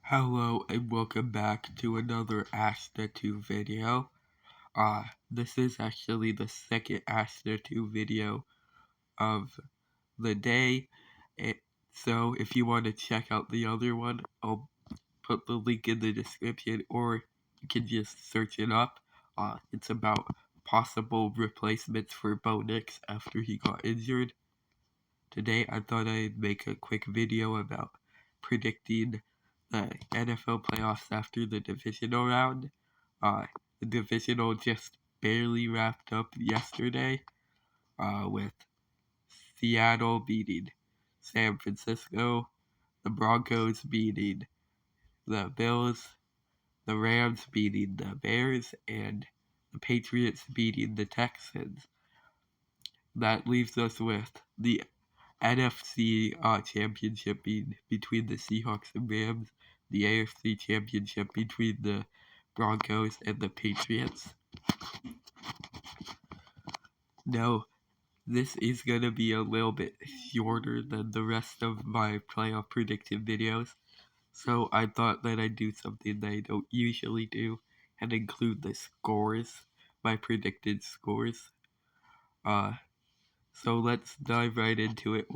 Hello and welcome back to another Ask the 2 video. This is actually the second Ask the 2 video of the day. So if you want to check out the other one, I'll put the link in the description or you can just search it up. It's about possible replacements for Bo Nix after he got injured. Today I thought I'd make a quick video about predicting the NFL playoffs after the divisional round. The divisional just barely wrapped up yesterday with Seattle beating San Francisco, the Broncos beating the Bills, the Rams beating the Bears, and the Patriots beating the Texans. That leaves us with the NFC championship between the Seahawks and Rams, the AFC championship between the Broncos and the Patriots. Now, this is going to be a little bit shorter than the rest of my playoff prediction videos, so I thought that I'd do something that I don't usually do and include the scores, my predicted scores. So let's dive right into it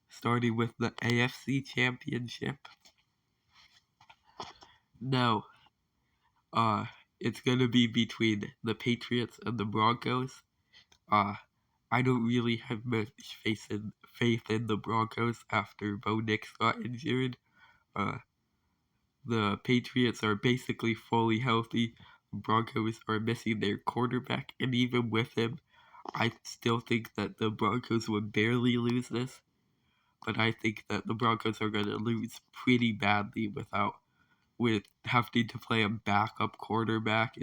starting with the AFC Championship. Now, it's gonna be between the Patriots and the Broncos. I don't really have much faith in the Broncos after Bo Nix got injured. The Patriots are basically fully healthy. The Broncos are missing their quarterback, and even with him, I still think that the Broncos would barely lose this. But I think that the Broncos are gonna lose pretty badly with having to play a backup quarterback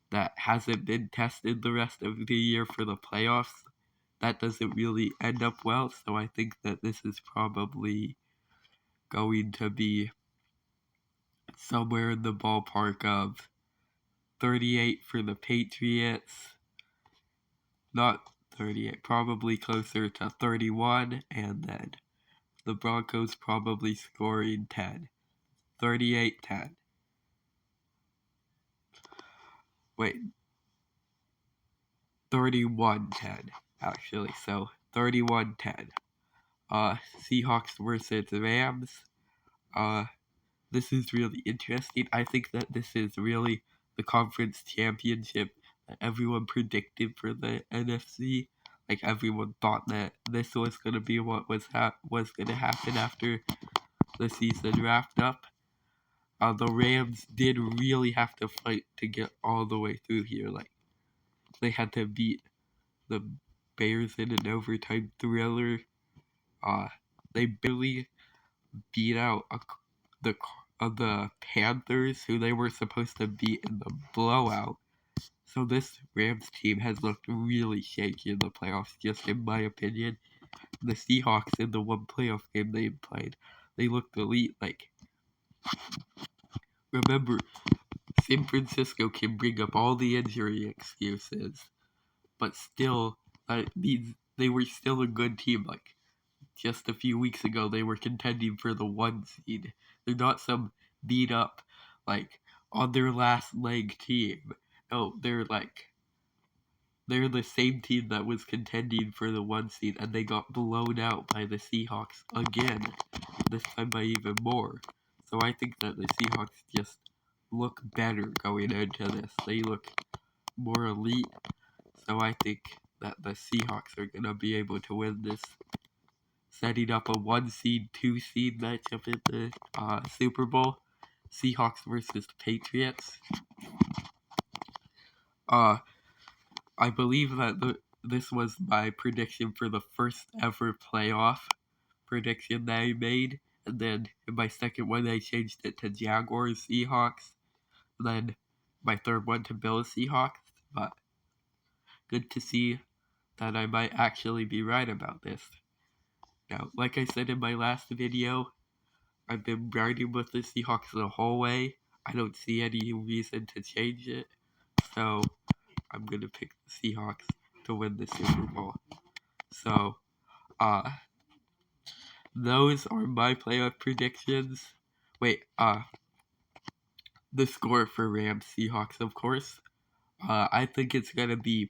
that hasn't been tested the rest of the year for the playoffs. That doesn't really end up well, so I think that this is probably going to be somewhere in the ballpark of 38 for the Patriots. Not 38, probably closer to 31, and then the Broncos probably scoring 10. 38-10. Wait, 31-10, actually. So 31-10. Seahawks versus Rams. This is really interesting. I think that this is really the conference championship that everyone predicted for the NFC. Like everyone thought that this was gonna be what was gonna happen after the season wrapped up. The Rams did really have to fight to get all the way through here. Like they had to beat the Bears in an overtime thriller. They barely beat out the the Panthers, who they were supposed to beat in the blowout. So this Rams team has looked really shaky in the playoffs, just in my opinion. The Seahawks in the one playoff game they played, they looked elite. Like, remember, San Francisco can bring up all the injury excuses, but still, they were still a good team. Like, just a few weeks ago, they were contending for the 1 seed. They're not some beat up, like, on their last leg team. No, they're the same team that was contending for the 1 seed, and they got blown out by the Seahawks again, this time by even more. So I think that the Seahawks just look better going into this. They look more elite. So I think that the Seahawks are going to be able to win this, setting up a 1 seed, 2 seed matchup in the Super Bowl. Seahawks versus Patriots. I believe that this was my prediction for the first ever playoff prediction that I made. And then in my second one, I changed it to Jaguars Seahawks. And then my third one to Bills Seahawks. But good to see that I might actually be right about this. Now, like I said in my last video, I've been riding with the Seahawks the whole way. I don't see any reason to change it. So I'm going to pick the Seahawks to win the Super Bowl. So, those are my playoff predictions. Wait, the score for Rams Seahawks, of course. I think it's gonna be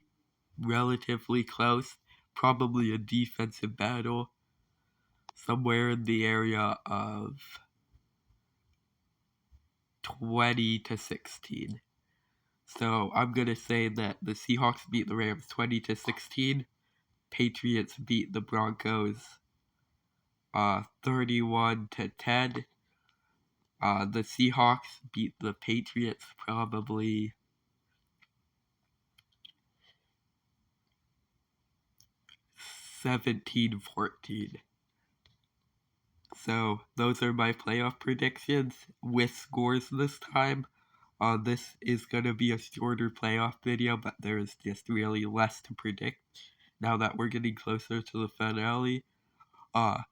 relatively close, probably a defensive battle, somewhere in the area of 20-16. So I'm gonna say that the Seahawks beat the Rams 20-16. Patriots beat the Broncos 31-10. The Seahawks beat the Patriots probably 17-14. So those are my playoff predictions with scores this time. This is gonna be a shorter playoff video, but there's just really less to predict now that we're getting closer to the finale. Uh,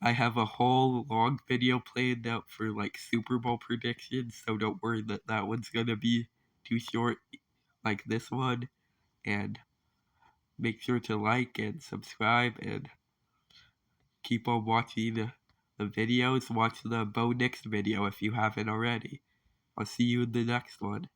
I have a whole long video planned out for like Super Bowl predictions, so don't worry that one's gonna be too short like this one. And make sure to like and subscribe and keep on watching the videos. Watch the Bo Nix video if you haven't already. I'll see you in the next one.